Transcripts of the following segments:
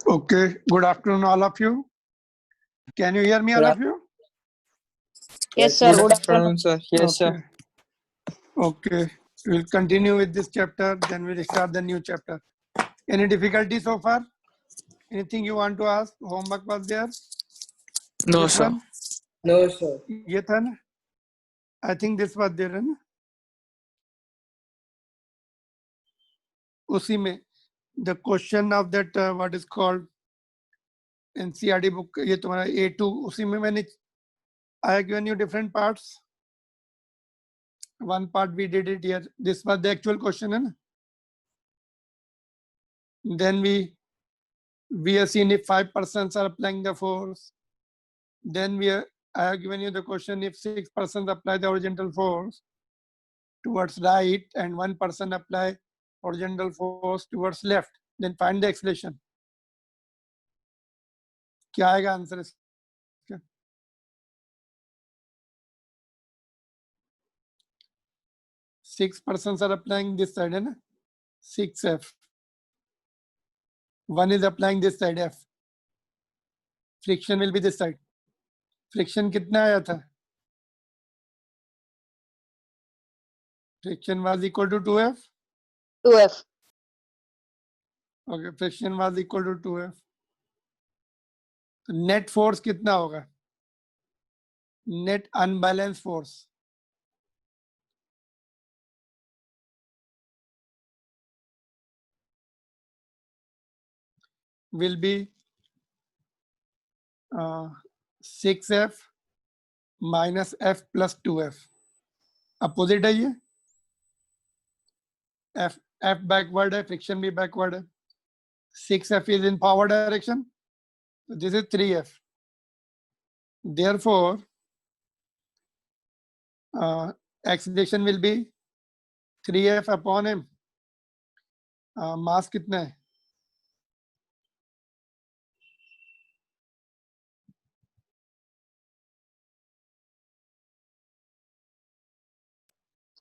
Okay, good afternoon, all of you. Can you hear me, all of you? Yes, sir. Good Good afternoon, sir. Yes, sir. Okay, we'll continue with this chapter, then we'll start the new chapter. Any difficulty so far? Anything you want to ask? Homework was there? No, This sir. one? No, sir. ये था ना? I think this was there है ना? उसी में the question of that what is called NCERT book, ये तुम्हारा A2, उसी में मैंने I have given you different parts. One part we did it here. This was the actual question है ना? Then we have seen if 5 persons are applying the force. Then I have given you the question if 6 persons apply the horizontal force towards right and 1 person apply horizontal force towards left, then find the acceleration. क्या आएगा answer इसका? 6 persons are applying this side है ना? 6F. 1 is applying this side F. Friction will be this side. Friction कितना आया था? Friction was equal to 2F. 2F. Okay, friction was equal to 2F. तो net force कितना होगा? Net unbalanced force. Will be 6F minus F plus 2F. Opposite है ये. F backward है, friction भी backward है. 6F is in forward direction. So this is 3F. Therefore, acceleration will be 3F upon M. Mass कितना है?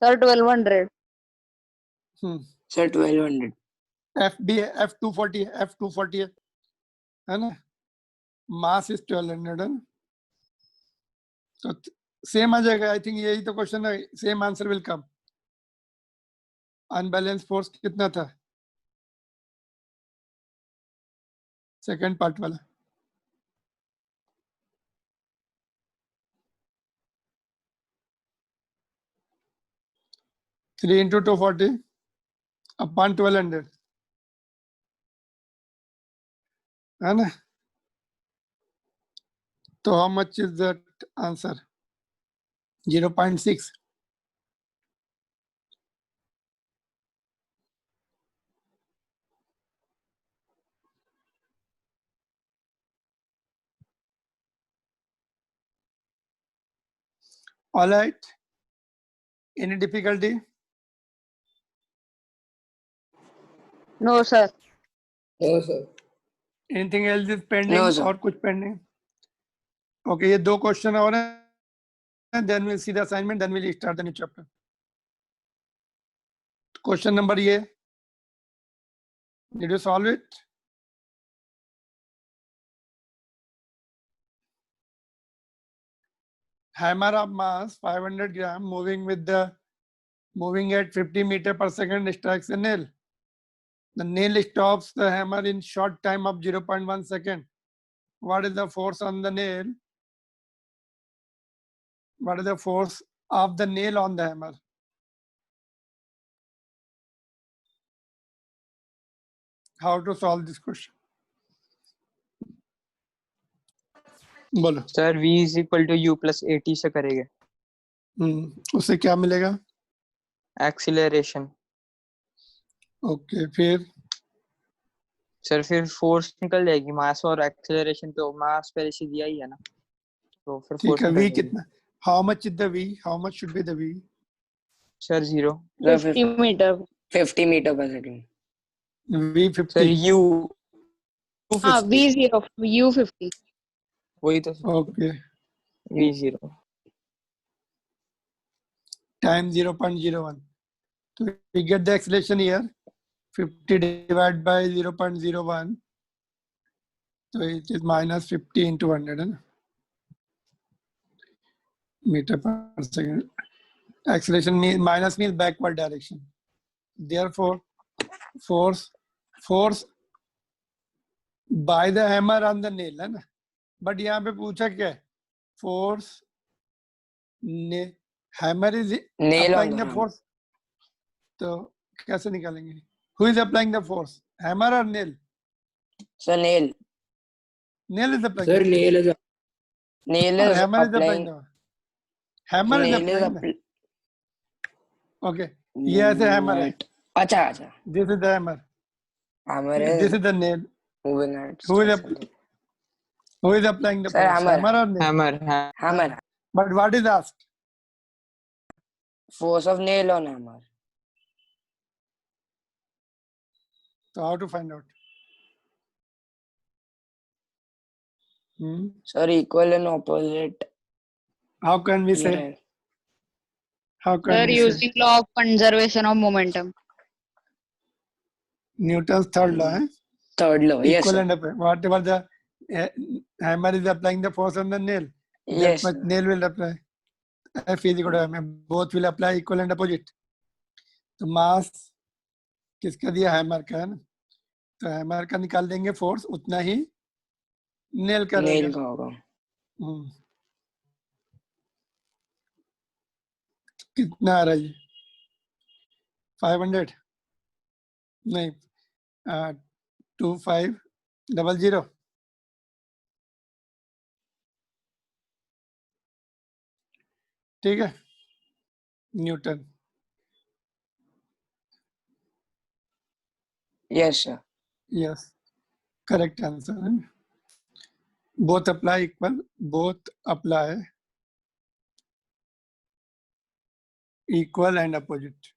Sir, 1200. Sir, 1200. F भी है, F240 है, F240 है ना? Mass is 1200 है ना? तो सेम आ जाएगा. आई थिंक यही तो क्वेश्चन है. Same answer will come. Unbalance force कितना था? सेकंड पार्ट वाला. थ्री इंटू 240 अपॉन 1200 है ना? तो how much is that answer? 0.6. All right. Any difficulty? No, sir. No, sir. Anything else is pending? No, sir. और कुछ pending? Okay, ये दो क्वेश्चन और हैं. Then we'll see the assignment. Then we'll start the new chapter. Question number ये. Did you solve it? Hammer of mass 500 gram moving at 50 meter per second strikes a nail. The nail stops the hammer in short time of 0.1 second. What is the force on the nail? What is the force of the nail on the hammer? How to solve this question? बोलो. Sir v is equal to u plus at से करेंगे. उससे क्या मिलेगा? Acceleration. Okay, फिर sir फिर force निकल जाएगी. मास और एक्सीलरेशन तो मास पहले से दिया ही है ना, तो फिर ठीक फोर्स है. निकल v जाएगी. कितना? How much is the v? How much should be the v? Sir 0. 50 meter. 50 meter per second. v sir 50. u हाँ, V0. U50. वही तो. Okay. v0 Time 0.01. So we get the acceleration here. 50 divided by 0.01. So it is minus 50 into 100 है ना? Meter per second. Acceleration means minus means backward direction. Therefore, force by the hammer on the nail है ना? But यहाँ पे पूछा क्या है? Force hammer is Nail on applying the the hammer. force. तो कैसे निकालेंगे? Who is applying the force? Hammer or nail? So nail. Nail is applying. Sir, the nail is or hammer is applying. applying. The hammer is Nail is applying. applying. Okay. ये ऐसे hammer है. अच्छा अच्छा. This is the hammer. Hammer This is is the nail. moving at. Who is applying the Sir, force? hammer. Hammer or nail? Hammer. Hammer. But what is asked? Force of nail on hammer. So how to find out? Sir, equal and opposite. How can we say? Here. How can Sir, we say? using law of conservation of momentum. Newton's third law, eh? Third law. Yes, Equal sir. and opposite. Whatever the hammer is applying the force on the nail, Yes, that much sir. nail will apply. F is equal to m. Both will apply equal and opposite. तो मास किसका दिया? Hammer का है ना? तो hammer का निकाल देंगे फोर्स, उतना ही नेल का रहेगा. Nail का होगा. कितना आ रहा है ये? 500 नहीं 2500. ठीक है, Newton. Yes, sir. Yes, correct answer. Both apply equal. Both apply equal and opposite.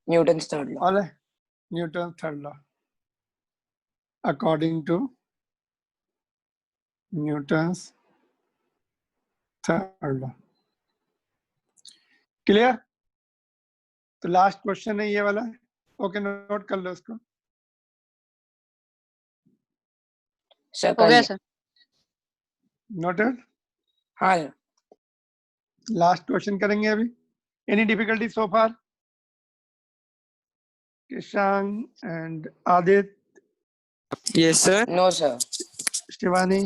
Newton's third law. All right. Newton's third law. According to Newton's third law. Clear? तो लास्ट क्वेश्चन है ये वाला. ओके, नोट कर लो इसको. Sir, हो गया sir. Noted. हाँ sir. Last question करेंगे अभी. Any difficulty so far? Kishan and Aditya. Yes sir. No, sir. Shivani.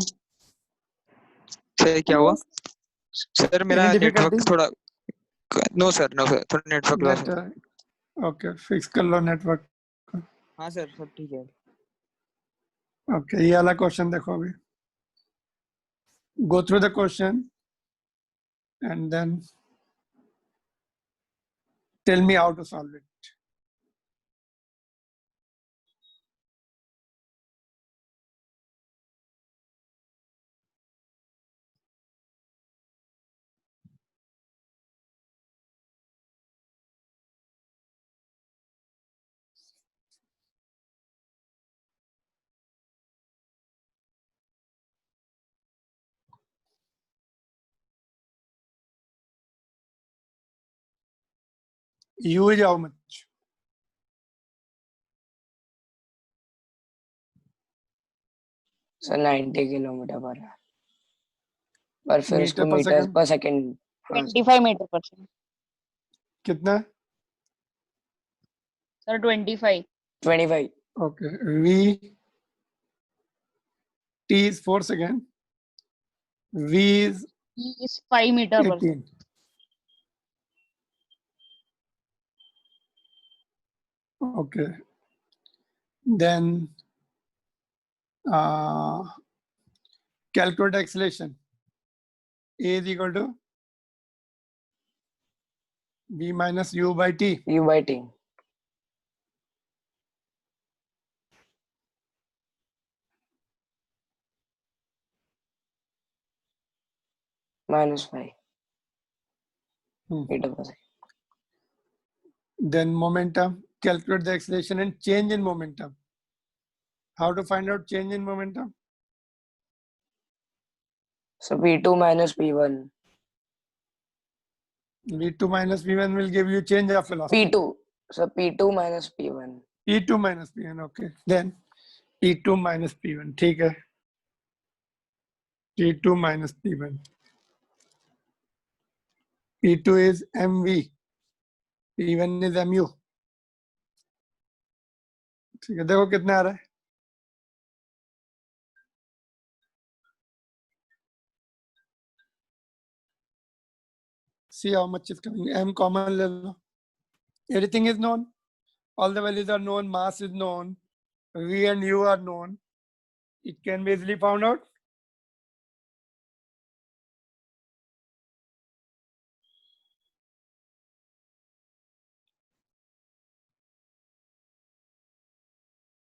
Sir क्या हुआ? सर मेरा Any नेटवर्क difficulty? थोड़ा नो सर थोड़ा नेटवर्क लॉस है. ओके, फिक्स कर लो नेटवर्क. हाँ सर सब ठीक है. ओके, ये वाला क्वेश्चन देखो अभी. Go through the question and then tell me how to solve it. U is how much? Sir, 90 kilometer per hour. पर फिर मीटर उसको पर मीटर सेकंड पर सेकंड. हाँ sir. 25 मीटर पर सेकंड. कितना? Sir 25. 25. Okay, V T is 4 second. V is He is 5 metre पर 18. Okay. Then calculate acceleration. A is equal to V minus U by T. U by T. -5 meter per second. Then momentum. Calculate the acceleration and change in momentum. How to find out change in momentum? So P2 minus P1. V2 minus V1 will give you change of velocity. P2. So P2 minus P1. P2 minus P1. Okay. Then T2 minus P1, ठीक है, T2 minus P1, P2 is MV, P1 is MU, ठीक है, देखो कितना आ रहा है, see how much is coming, M common ले लो, everything is known, all the values are known, mass is known, V and U are known, it can be easily found out.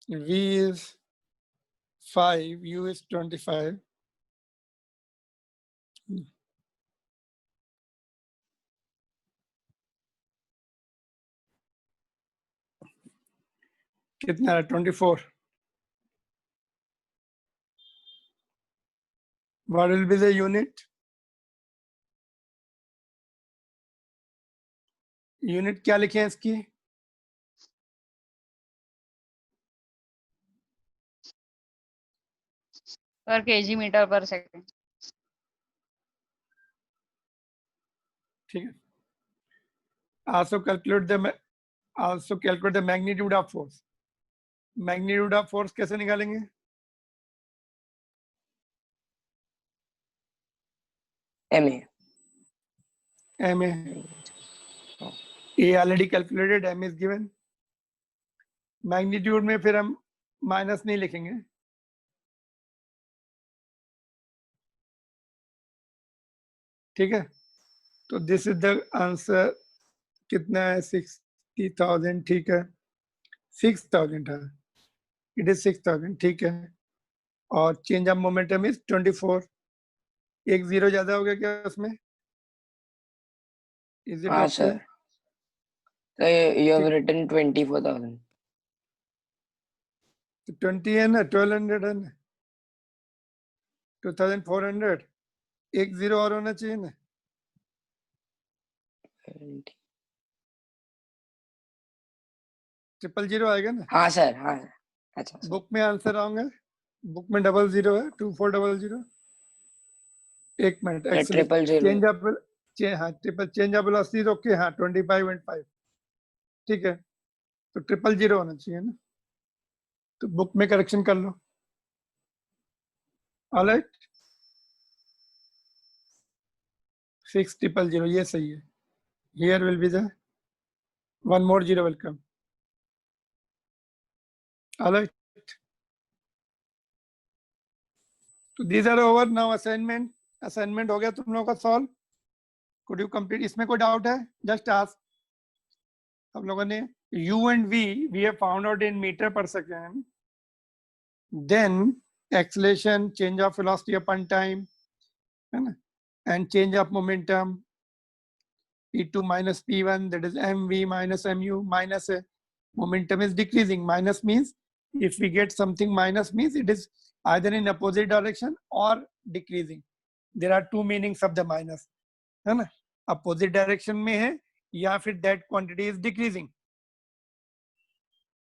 V is 5, U is 25. कितना है 24. What will be the unit? Unit क्या लिखे हैं इसकी? per kg meter per second. ठीक है. Also calculate the magnitude of force. Magnitude of force कैसे निकालेंगे? MA. MA. A already calculated, M is given. Magnitude में फिर हम माइनस नहीं लिखेंगे. ठीक है, तो दिस इज द आंसर. कितना है 60,000. ठीक है, 6,000 है, इट इज 6,000. ठीक है, और चेंज ऑफ मोमेंटम इज 24. एक जीरो ज्यादा हो गया क्या उसमें? इज इट हाँ okay? Sir. So you have written 24,000. 20 है ना, 1200 है ना, 2400. एक जीरो और होना चाहिए ना. ट्रिपल जीरो आएगा ना. हाँ सर. हाँ. अच्छा सर. बुक में आंसर आऊंगा, बुक में 00 है, 2400. एक मिनट, एक्चुअली 000. चेंज ऑफ हाँ triple change of velocity okay. हाँ 25.5. ठीक है, तो 000 होना चाहिए ना, तो बुक में करेक्शन कर लो. ऑलराइट, 6000, ये सही है. Here will be the one more zero will come. Alright, तो these are over now. Assignment हो गया तुम लोगों का सॉल्व. Could you complete? इसमें कोई डाउट है? Just ask. हम लोगों ने u and v have found out in meter per second. Then acceleration, change of velocity upon time, and change of momentum, p2 minus p1, that is mv minus mu minus a. Momentum is decreasing. Minus means if we get something minus means it is either in opposite direction or decreasing. There are two meanings of the minus, है ना? Opposite direction में है या फिर that quantity is decreasing.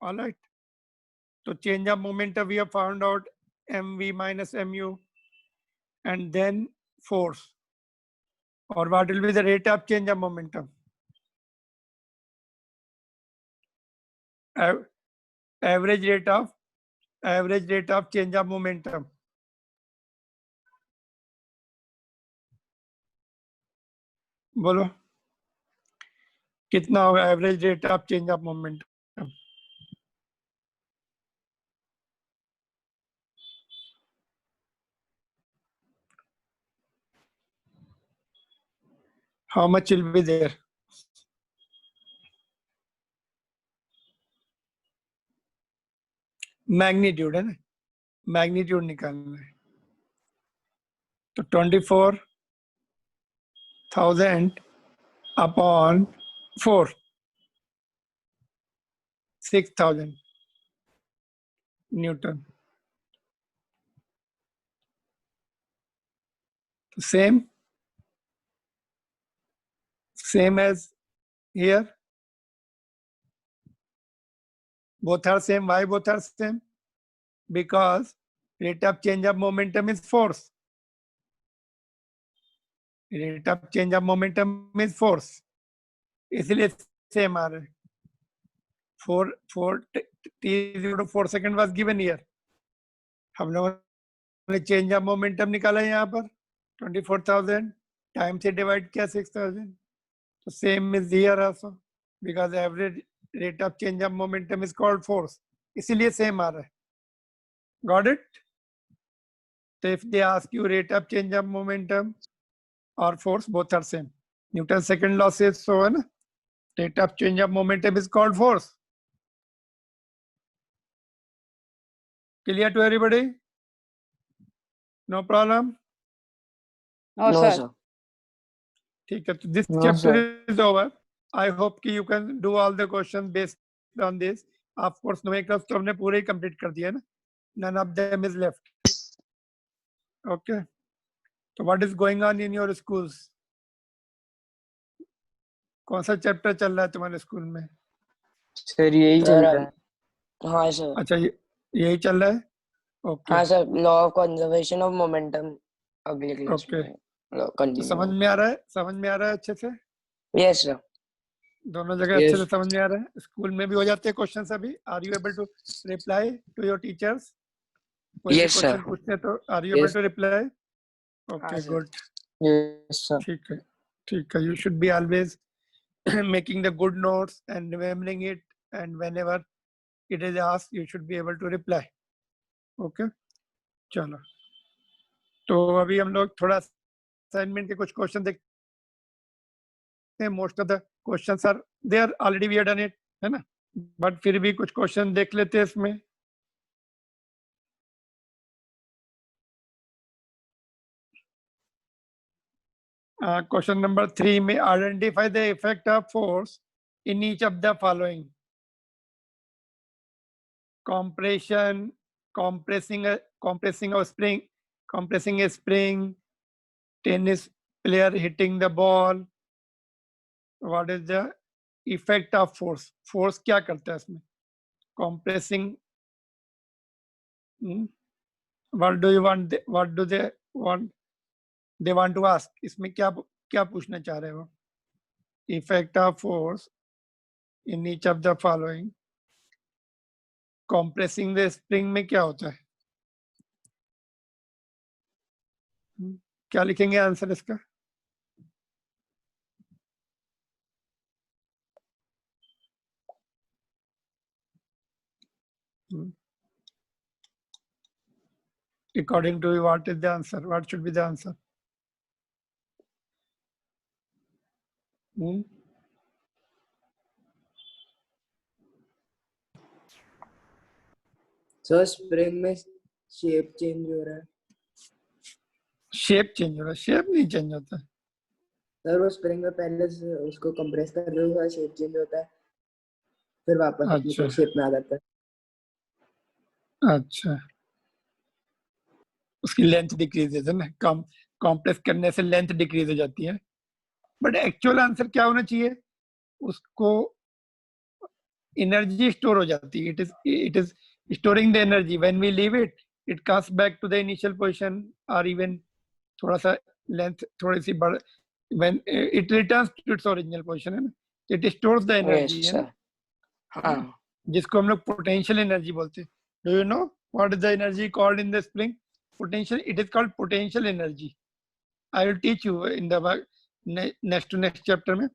All right. So change of momentum we have found out mv minus mu, and then force. Or what will be the rate of change of momentum? Average rate of change of momentum. बोलो कितना होगा average rate of change of momentum? How much will be there? Magnitude है ना, magnitude निकालना है. तो 24,000 upon 4, 6,000 Newton. Same as here. Both are same. Why both are same? because rate of change of momentum is force. Rate of change of momentum is force. इसलिए same आ रहा है. 4 t is equal to 4 second was given here. हम लोगों ने change of momentum निकाला यहाँ पर 24,000 टाइम से डिवाइड किया 6,000. तो same is here also because average rate of change of momentum is called force. इसीलिए सेम आ रहा है. Got it? तो if they ask you rate of change of momentum और force both are same. Newton second law से so है ना, rate of change of momentum is called force. Clear to everybody? No problem? No, No, sir. sir. ठीक है, तो this No, chapter sir. is over. I hope कि you can do all the questions based on this. Of course, numericals तो हमने पूरे ही complete कर दिया ना. None of them is left. Okay. So what is going on in your schools? कौन सा chapter चल रहा है तुम्हारे स्कूल में? सर यही चल Sir, रहा है. हाँ सर. अच्छा, यही चल रहा है. ओके. हाँ sir, law of conservation of momentum अगले क्लास Okay. में तो कंटिन्यू. समझ में आ रहा है? समझ में आ रहा है अच्छे से? Yes sir. दोनों जगह अच्छे Yes. से समझ में आ रहा है? स्कूल में भी हो जाते हैं क्वेश्चन अभी? Are you able to reply to your teachers? कोई भी Yes, sir. क्वेश्चन पूछते हैं तो are you able Yes. To reply? Okay, हाँ, sir. गुड. Yes, sir. ठीक है, ठीक है. You should be always making the good notes and remembering it, and whenever it is asked you should be able to reply. Okay, चलो. तो अभी हम लोग थोड़ा असाइनमेंट के कुछ क्वेश्चन देखते हैं. Most of the questions are there already, we have done it, है ना. बट फिर भी कुछ क्वेश्चन देख लेते हैं इसमें. क्वेश्चन नंबर 3 में identify the effect of force in each of the following. compression, compressing a spring, compressing a spring, tennis player hitting the ball. What is the effect of force? Force क्या करता है इसमें? Compressing. What do you want? What do they want? They want to ask. इसमें क्या पूछना चाह रहे हो? Effect of force in each of the following. Compressing the spring में क्या होता है? क्या लिखेंगे आंसर इसका? According to you, what is the answer? What should be the answer? Sir spring में शेप चेंज हो रहा है. शेप चेंज हो रहा है? शेप नहीं चेंज होता है. सर वो स्प्रिंग में पहले से उसको कंप्रेस कर रहे हो, शेप चेंज होता है, फिर वापस अपनी अच्छा. शेप में आ जाता है. अच्छा, उसकी लेंथ डिक्रीज है ना, कॉम्प्रेस करने से लेंथ डिक्रीज हो जाती है. बट एक्चुअल आंसर क्या होना चाहिए? उसको एनर्जी स्टोर हो जाती है. It is storing the energy. When we leave it, it comes back to the initial position, और इवन थोड़ा सा लेंथ थोड़ी सी बढ़, when it returns to its original position, है ना. It stores the energy, yes है ना, सर. हाँ. जिसको हम लोग पोटेंशियल एनर्जी बोलते हैं. Do you know what is the energy called in the spring? Potential. It is called potential energy. I will teach you in the next to next chapter में.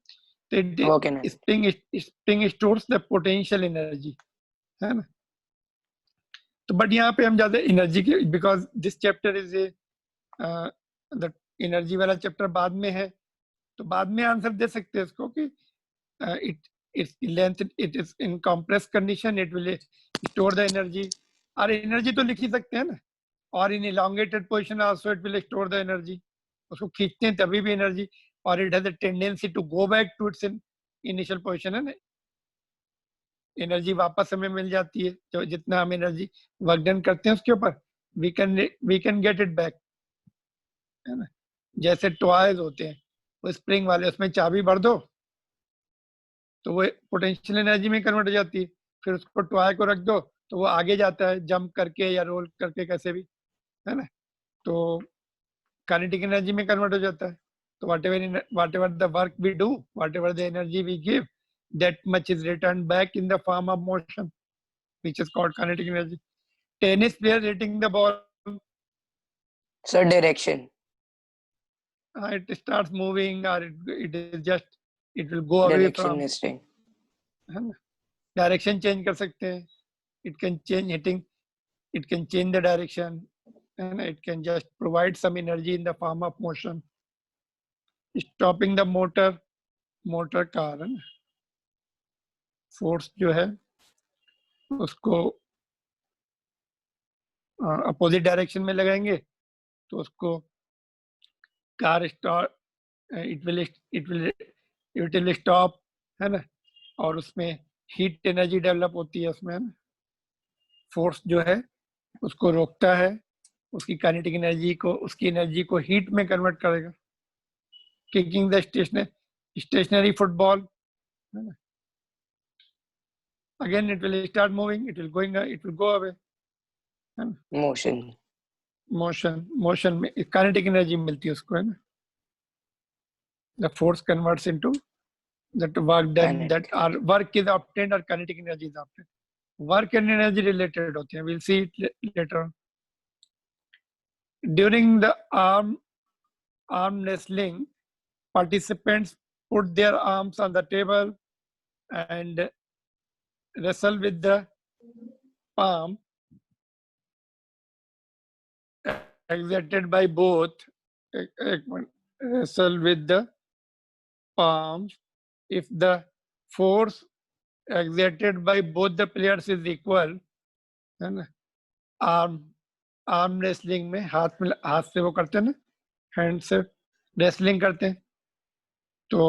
Okay, ना. Spring stores the potential energy, है ना. तो but यहाँ पे हम ज्यादा energy के, because this chapter is a the energy वाला चैप्टर बाद में है, तो बाद में आंसर दे सकते हैं इसको कि its length, it is in compressed condition, it will store the energy. और एनर्जी तो लिख ही सकते हैं ना. और इन elongated position also it will store the energy. उसको खींचते हैं तभी भी एनर्जी, और it has a tendency to go back to its initial position, है ना. एनर्जी वापस हमें मिल जाती है, जो जितना हम एनर्जी वर्क डन करते हैं उसके ऊपर, we can get it back, है ना. जैसे टॉयज होते हैं वो स्प्रिंग वाले, उसमें चाबी भर दो तो वो पोटेंशियल एनर्जी में कन्वर्ट हो जाती है. फिर उसको टॉय को रख दो तो वो आगे जाता है जंप करके या रोल करके कैसे भी, है ना, तो काइनेटिक एनर्जी में कन्वर्ट हो जाता है। तो whatever the work we do, whatever the energy we give, that much is returned back in the form of motion, which is called kinetic energy. Tennis player hitting the ball, So direction. it starts moving, or it is just, it will go away Direction from, is staying. है ना, direction change कर सकते हैं, it can change hitting, it can change the direction, and it can just provide some energy in the form of motion, stopping the motor car, है ना, force जो है उसको अपोजिट डायरेक्शन में लगाएंगे तो उसको car stop, it will stop, है ना, और उसमें हीट एनर्जी डेवलप होती है उसमें, है ना, फोर्स जो है उसको रोकता है, उसकी काइनेटिक एनर्जी को, उसकी एनर्जी को हीट में कन्वर्ट करेगा। किकिंग द स्टेशनरी फुटबॉल, है ना, again it will start moving, it will go away, है ना, Motion. मोशन में काइनेटिक एनर्जी मिलती है उसको, है ना, the force converts into that work done, that Kinetic. our work is obtained or kinetic energy is obtained. Work and energy related होते हैं, we'll see it later on. During the arm wrestling, participants put their arms on the table and wrestle with the palm exerted by both. Wrestle with the palms. If the force exerted by both the players is equal, है ना, arm wrestling में हाथ से वो करते हैं ना, hand से रेसलिंग करते हैं, तो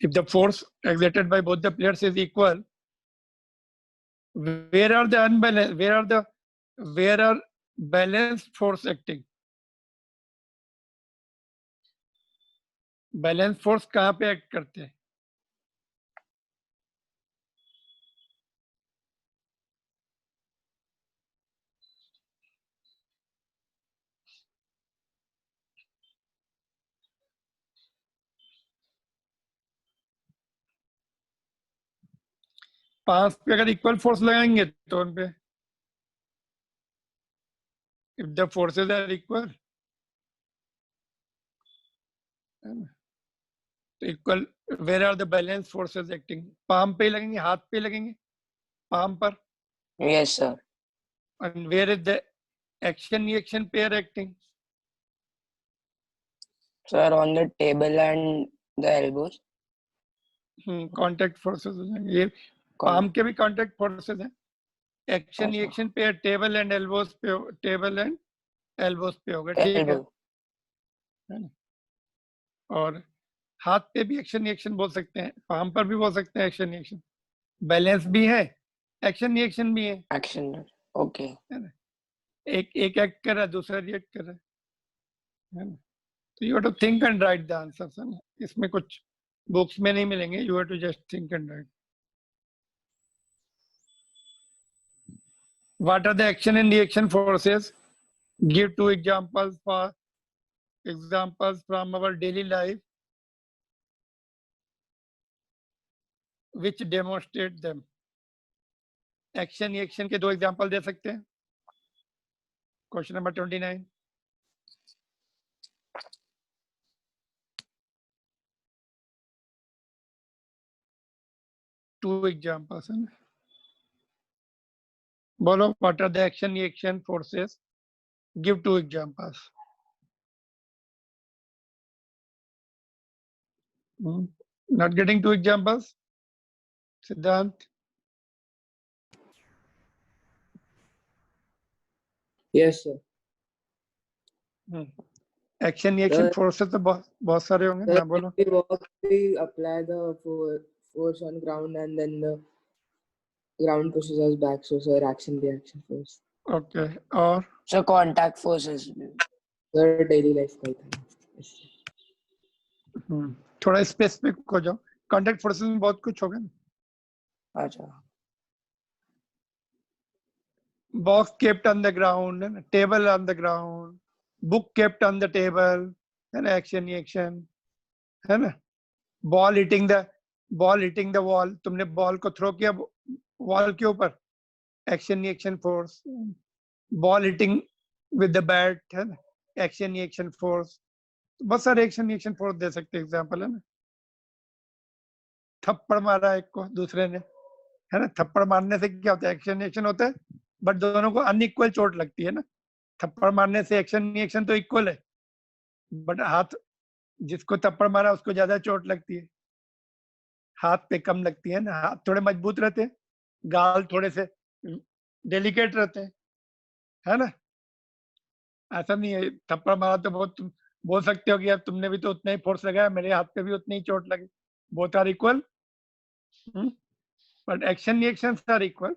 if the force exerted by both the players is equal, where are balanced force acting? Balance force कहाँ पे एक्ट करते हैं? पांच पे अगर इक्वल फोर्स लगाएंगे तो उन पे, if the forces are equal, तो equal, where are the balance forces acting? Palm पे लगेंगे, हाथ पे लगेंगे, पाम पर, Yes, sir. And where is the action reaction pair acting? Sir, on the table and the elbows. Contact forces हो जाएंगे, ये पाम के भी कांटेक्ट फोर्सेस हैं। एक्शन अच्छा। Reaction pair table and elbows पे, टेबल एंड एल्बोस पे होगा, ठीक है Elbow. ना, और हाथ पे भी एक्शन रिएक्शन बोल सकते हैं, पाम पर भी बोल सकते हैं एक्शन रिएक्शन, बैलेंस भी है, एक्शन रिएक्शन भी है, Action. Okay. है ना, एक एक्ट कर रहा है, दूसरा रिएक्ट कर रहा है ना, तो you have to think and write the answers, है ना, इसमें कुछ बुक्स में नहीं मिलेंगे, you have to just think and write. What are the action and reaction forces? Give two examples from our daily life which demonstrate them. Action reaction के दो example दे सकते हैं? Question number 29. Two examples, है ना? बोलो, what are the action reaction forces? Give two examples. Not getting two examples? Siddhant? Yes, sir. Action reaction Sir. forces तो बहुत सारे होंगे Sir, ना, बोलो. when we walk, we apply the force on ground and then the ground pushes us back. So, sir, action reaction force. Okay, और So contact forces. Sir, daily life का ही था. Yes, sir. थोड़ा specific हो जाओ, contact forces में बहुत कुछ होगा ना. अच्छा. box kept on the ground, है ना, table on the ground, book kept on the table, है ना, action reaction, है ना, ball hitting the wall, तुमने बॉल को थ्रो किया वॉल के ऊपर, action reaction force, ball hitting with the bat, है ना, एक्शन रिएक्शन फोर्स, बहुत सारे एक्शन रिएक्शन फोर्स दे सकते हैं एग्जांपल, है ना, थप्पड़ मारा एक को दूसरे ने, है ना, थप्पड़ मारने से क्या होता है, एक्शन रिएक्शन होता है, बट दोनों को अनइक्वल चोट लगती है ना, थप्पड़ मारने से एक्शन रिएक्शन तो इक्वल है, बट हाथ जिसको थप्पड़ मारा उसको ज्यादा चोट लगती है, हाथ पे कम लगती है ना, हाथ थोड़े मजबूत रहते हैं, गाल थोड़े से डेलिकेट रहते हैं, है ना, ऐसा नहीं है थप्पड़ मारा तो बहुत, तुम बोल सकते हो कि यार तुमने भी तो उतना ही फोर्स लगाया, मेरे हाथ पे भी उतनी ही चोट लगी, both are equal, but action reactions are equal,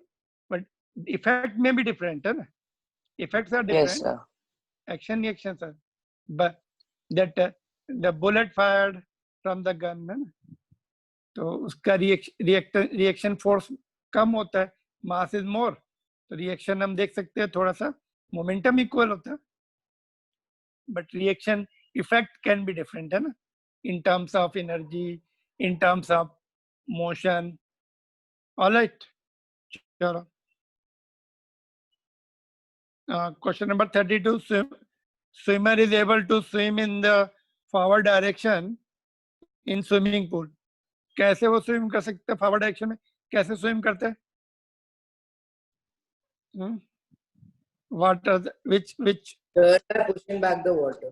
but effect में भी डिफरेंट है ना, effects are Yes, different, sir. action reactions are, but that the bullet fired from the gun, है ना, तो उसका रिएक्शन फोर्स कम होता है, मास इज मोर, तो रिएक्शन हम देख सकते हैं थोड़ा सा मोमेंटम इक्वल होता है, but reaction effect can be different, है ना, in terms of energy, in terms of motion, alright, चलो question number 32, swimmer is able to swim in the forward direction in swimming pool, कैसे वो swim कर सकते हैं फॉरवर्ड डायरेक्शन में, कैसे स्विम करते हैं, water which Sir, pushing back the water.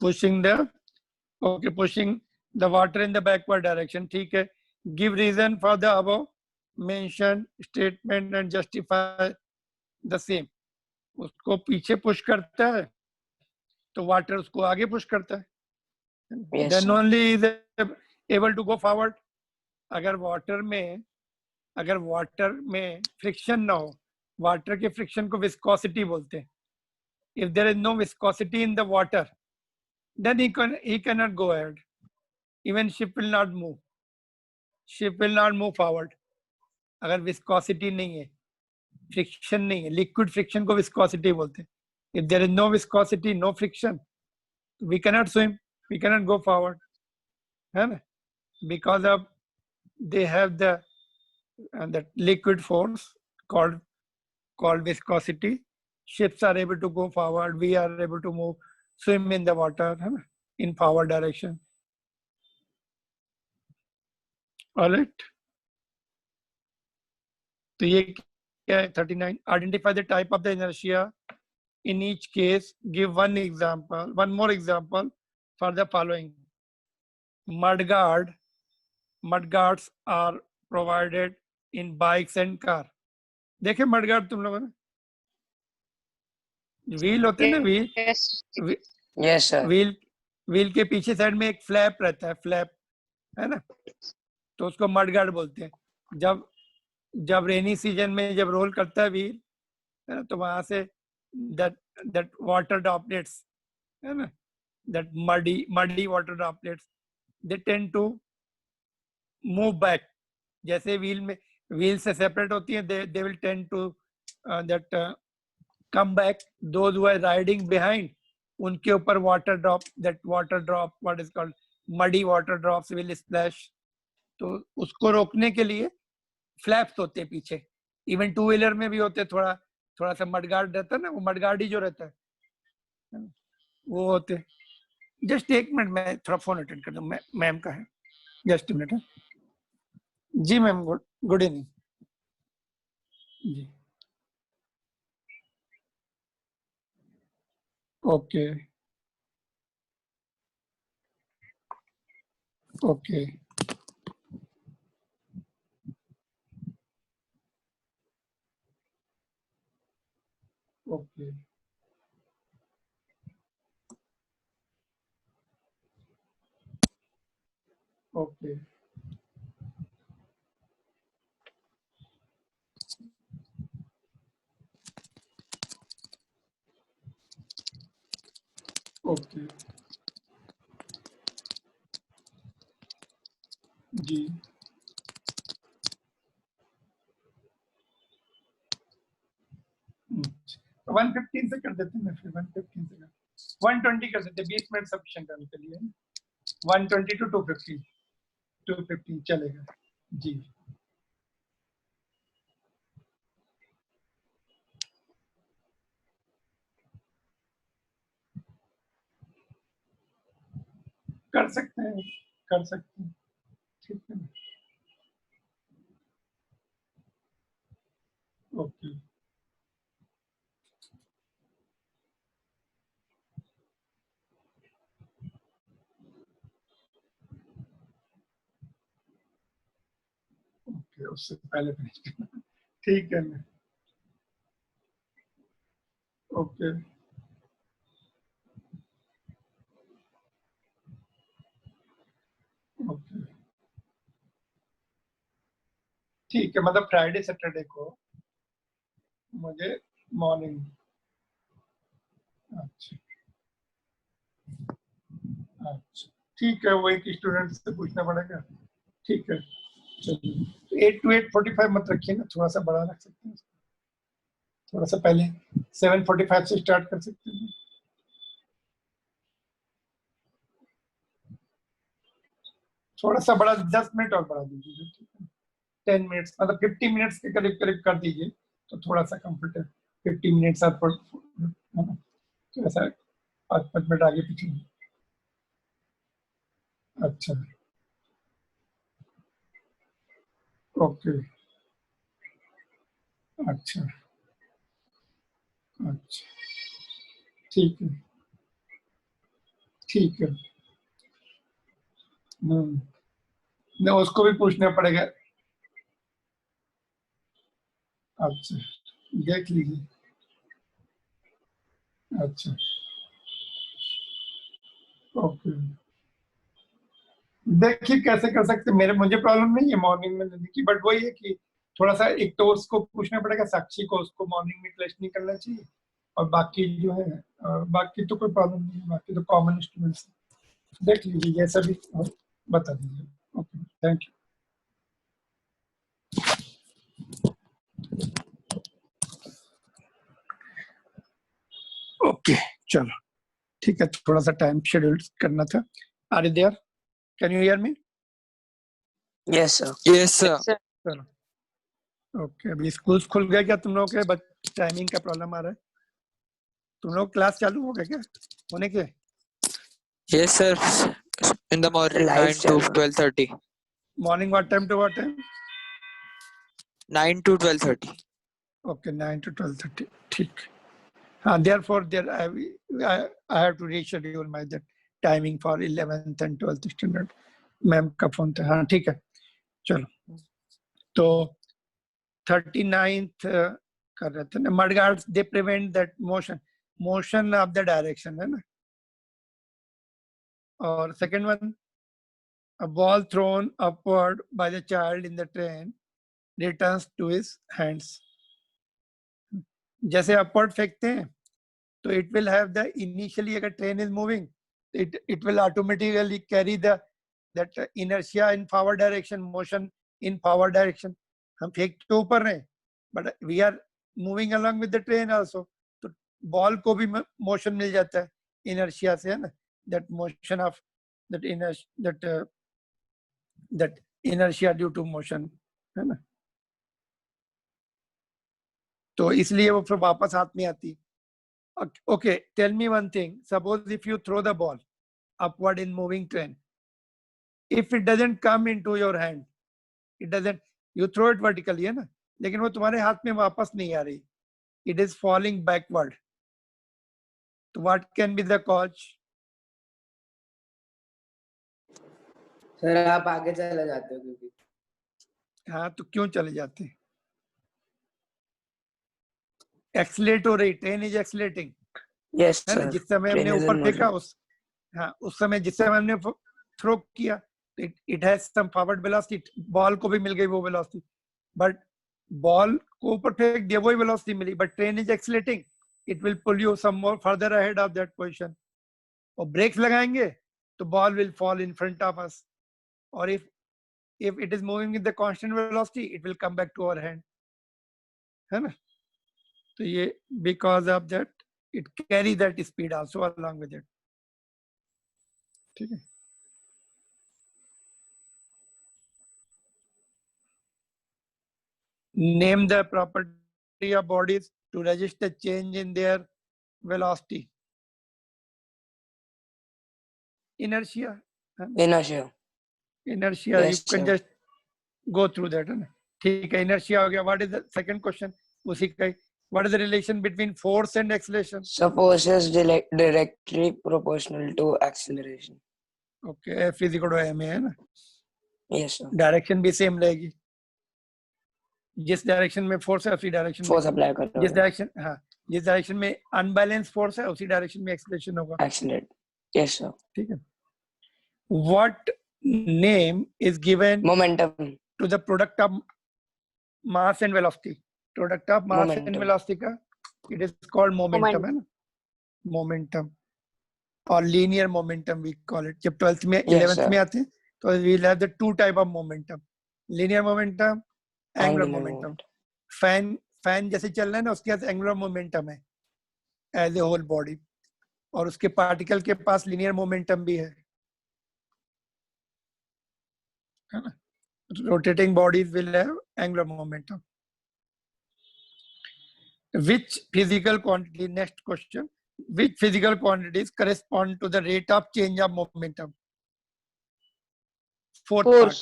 pushing the pushing the water in the backward direction, ठीक है, give reason for the above mentioned statement and justify the same, उसको पीछे पुश करता है तो वाटर उसको आगे पुश करता है, Yes, then sir. only is able to go forward, अगर वाटर में फ्रिक्शन ना हो, वाटर के फ्रिक्शन को विस्कोसिटी बोलते हैं, if there is no viscosity in the water then he cannot go ahead, even ship will not move forward, अगर viscosity नहीं है, फ्रिक्शन नहीं है, लिक्विड फ्रिक्शन को विस्कोसिटी बोलते हैं, if there is no viscosity, no friction, we cannot swim, we cannot go forward, है ना, because of they have the that liquid force called viscosity, ships are able to go forward, we are able to swim in the water, है ना, in forward direction, all right, तो ये क्या है 39, identify the type of the inertia in each case, give one more example for the following, mudguards are provided in bikes and car, देखे mudguard तुम लोगों ने, व्हील होते हैं ना, Yes. Yes, sir. व्हील के पीछे साइड में एक फ्लैप रहता है, फ्लैप, है ना, तो उसको मडगार्ड बोलते हैं, जब रेनी सीजन में जब रोल करता है व्हील, है ना, तो वहां से that water droplets, है ना, that muddy water droplets, they tend to move back, जैसे व्हील से सेपरेट होती है, they will tend to come back, those who are riding behind, उनके ऊपर water drop what is called muddy water drops will splash, तो उसको रोकने के लिए फ्लैप्स होते हैं पीछे, इवन टू व्हीलर में भी होते हैं, थोड़ा सा मडगार्ड रहता है ना, वो मडगार्ड ही जो रहता है वो होते, जस्ट एक मिनट मैं थोड़ा फोन अटेंड कर दूं, मैम का है, जस्ट मिनट, जी मैम, गुड इवनिंग जी, okay okay okay okay okay जी, 115 से कर देते हैं ना, फिर 115 से 120 कर देते हैं, 20 मिनट सफिशिएंट करने के लिए। 120 to 250, 250 चलेगा जी। कर सकते हैं, कर सकते हैं, ठीक है। ओके ओके, उससे पहले फिनिश करना, ठीक है ना। ओके ओके, ठीक है, मतलब फ्राइडे सैटरडे को मुझे मॉर्निंग। अच्छा अच्छा, ठीक है, वो एक स्टूडेंट से पूछना पड़ेगा, ठीक है। चलिए 8 to 8:45 मत रखिए ना, थोड़ा सा बड़ा रख सकते हैं, थोड़ा सा पहले 7:45 से स्टार्ट कर सकते हैं। थोड़ा सा बड़ा 10 मिनट और बढ़ा दीजिए, 10 मिनट्स, मतलब 50 मिनट्स के करीब करीब कर दीजिए, तो थोड़ा सा कंफर्टेबल। 50 मिनट्स आप तो ऐसा 5 मिनट आगे पीछे। अच्छा ओके, अच्छा अच्छा, ठीक है ठीक है। नहीं, उसको भी पूछना पड़ेगा। अच्छा, देख लीजिए। अच्छा ओके, देखिए कैसे कर सकते, मेरे मुझे प्रॉब्लम नहीं है मॉर्निंग में लेने की, बट वही है कि थोड़ा सा एक तो उसको पूछना पड़ेगा साक्षी को, उसको मॉर्निंग में क्लैश नहीं करना चाहिए, और बाकी जो है बाकी तो कोई प्रॉब्लम नहीं है, बाकी तो कॉमन स्टूडेंट्स। देख लीजिए जैसा भी हो, बता दीजिए। Okay, thank you. ओके चलो, ठीक है, थोड़ा सा टाइम शेड्यूल करना था। Are you there? Can you hear me? Yes, sir. Yes, sir. चलो ओके, अभी स्कूल खुल गए क्या तुम लोग के? बट टाइमिंग का प्रॉब्लम आ रहा है। तुम लोग क्लास चालू हो गए क्या, होने के? Yes, sir. In the morning, Live 9 to channel. 12:30. Morning what time to what time? 9 to 12:30. Okay 9 to 12:30, ठीक। हाँ, therefore there I have to reschedule my that timing for 11th and 12th standard। Ma'am का phone था, हाँ ठीक है। चलो तो 39th कर रहे थे ना, mudguards they prevent that motion of the direction, है ना। और second one, a ball thrown upward by the child in the train returns to his hands। जैसे अपवर्ड फेंकते हैं तो it will have the initially, अगर train is moving, it will automatically carry that inertia in forward direction, motion in forward direction। हम फेंक तो ऊपर रहे, but we are moving along with the train also, तो बॉल को भी motion मिल जाता है inertia से, है ना। that motion of that inertia due to motion, है ना। तो इसलिए वो फिर वापस हाथ में आती। Okay, tell me one thing. Suppose if you throw the ball upward in moving train, if it doesn't come into your hand, it doesn't, you throw it vertically, है ना, लेकिन वो तुम्हारे हाथ में वापस नहीं आ रही, it is falling backward, तो what can be the cause? Sir आप आगे चले जाते हो क्योंकि। हाँ, तो क्यों चले जाते हैं? एक्सलेट हो रही, ट्रेन इज एक्सलेटिंग, Yes, है ना। sir. जिस समय Train हमने is in ऊपर फेंका motion. उस समय जिस समय हमने थ्रो किया, it has some forward velocity, ball को भी मिल गई वो वेलोसिटी, बट बॉल को ऊपर फेंक दिया, वही वेलोसिटी मिली, but train is accelerating, it will pull you some more further ahead of that position. और ब्रेक्स लगाएंगे तो ball will fall in front of us, और if it is moving with the constant velocity, it will come back to our hand, है ना। तो ये because of that it carry that speed also along with it. ठीक है. Name the property of bodies to register change in their velocity. Inertia. Inertia. Inertia, Yes, you can sir. just go through that, है ना. ठीक है, inertia हो गया. What is the second question? उसी का ही. What is the relation between force and acceleration? So force is directly proportional to acceleration. Okay, F is equal to ma है ना. Yes, sir. Direction भी same रहेगी. जिस direction में force है उसी डायरेक्शन में, Force apply जिस करोगे. डायरेक्शन, हाँ, जिस डायरेक्शन में अनबैलेंस फोर्स है उसी डायरेक्शन में एक्सेलरेशन होगा. Accelerate. Yes, sir. ठीक है. What name is given Momentum. to the product of mass and velocity? Product of mass and Momentum. velocity का it is called momentum, है ना. Momentum or linear momentum we call it. जब 12th में, Yes, 11th sir. में आते हैं तो we will have the two type of momentum, linear momentum, angular momentum. Fan जैसे चल रहा है ना, उसके पास एंगुलर मोमेंटम है एज ए होल बॉडी, और उसके पार्टिकल के पास लीनियर मोमेंटम भी है ना. Rotating bodies will have angular momentum. Which physical quantity, next question, which physical quantities correspond to the rate of change of momentum? Fourth part. Force.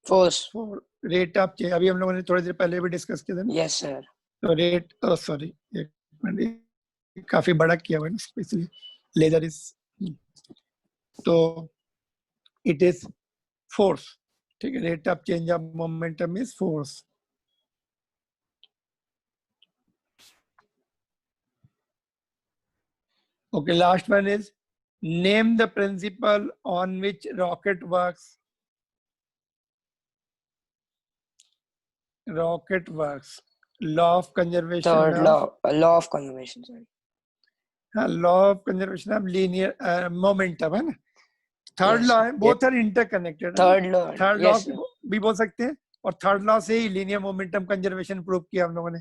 Force. For rate of change, अभी हम लोगों ने थोड़ी देर पहले भी डिस्कस किया था ना. Yes, sir. तो रेट, सॉरी, एक मिनट, काफी बड़ा किया हुआ है ना, इसलिए लेजर इज, तो इट इज फोर्स. ठीक है, rate of change of momentum is force. Okay, last one is name the principle on which rocket works. Rocket works. Law of conservation. Third of, law of conservation. Sorry. हाँ, law of conservation of linear momentum है ना. Third Yes, law sir. है, both are interconnected. Third law. Third law Yes, sir. भी बोल सकते हैं, और third law से ही लीनियर मोमेंटम कंजर्वेशन प्रूव किया हम लोगों ने,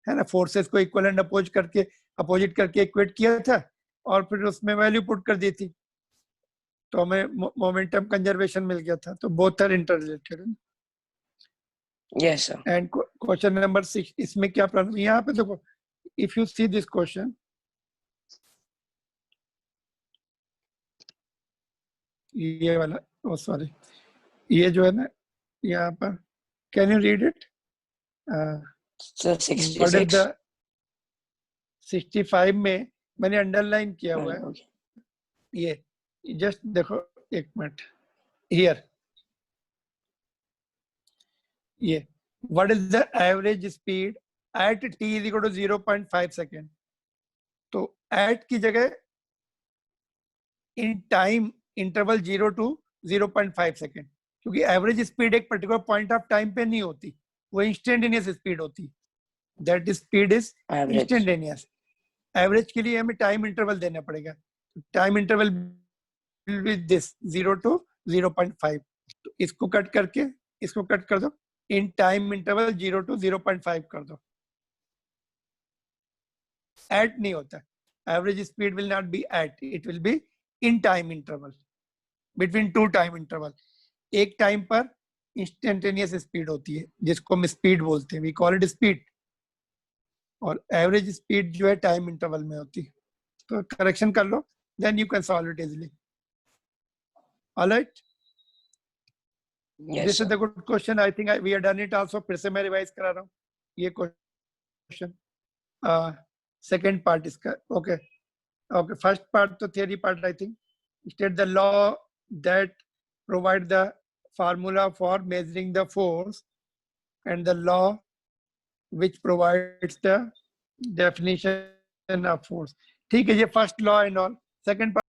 है ना. फोर्सेस को इक्वल एंड अपोजिट करके इक्वेट किया था, और फिर उसमें वैल्यू पुट कर दी थी, तो हमें मोमेंटम कंजर्वेशन मिल गया था. तो both are interrelated. Yes, sir. And question number 6, इसमें क्या प्रॉब्लम, यहाँ पे देखो, if you see this question, ये वाला, ओ सॉरी, ये जो है ना, यहाँ पर, can you read it? So what is 66. The 65 में मैंने अंडरलाइन किया हुआ है. Okay. ये जस्ट देखो एक मिनट, हियर, ये what is the average speed at t is equal to 0.5 second. तो एट की जगह in time interval 0 to 0.5 second, क्योंकि एवरेज स्पीड एक पर्टिकुलर पॉइंट ऑफ टाइम पे नहीं होती, वो इंस्टेंटेनियस स्पीड होती. That speed is Average. Instantaneous. Average के लिए हमें टाइम इंटरवल देना पड़ेगा. Time interval with this 0 to 0.5. तो इसको कट करके इसको कट कर दो, इन टाइम इंटरवल 0 to 0.5 कर दो. एट नहीं होता, average speed will not be at, it will be in time interval, between two time interval. एक टाइम पर इंस्टेंटेनियस स्पीड होती है जिसको हम स्पीड बोलते हैं, वी कॉल इट स्पीड, और एवरेज स्पीड जो है टाइम इंटरवल में होती है. तो करेक्शन कर लो, then you can solve it easily. Alright, Yes, this is sir. The good question. I think we have done it also. फिर से मैं रिवाइज करा रहा हूँ ये क्वेश्चन. सेकंड पार्ट इसका. ओके, फर्स्ट पार्ट तो theory part. I think state the law that provide the formula for measuring the force, and the law which provides the definition of force. ठीक है, ये first law and all. Second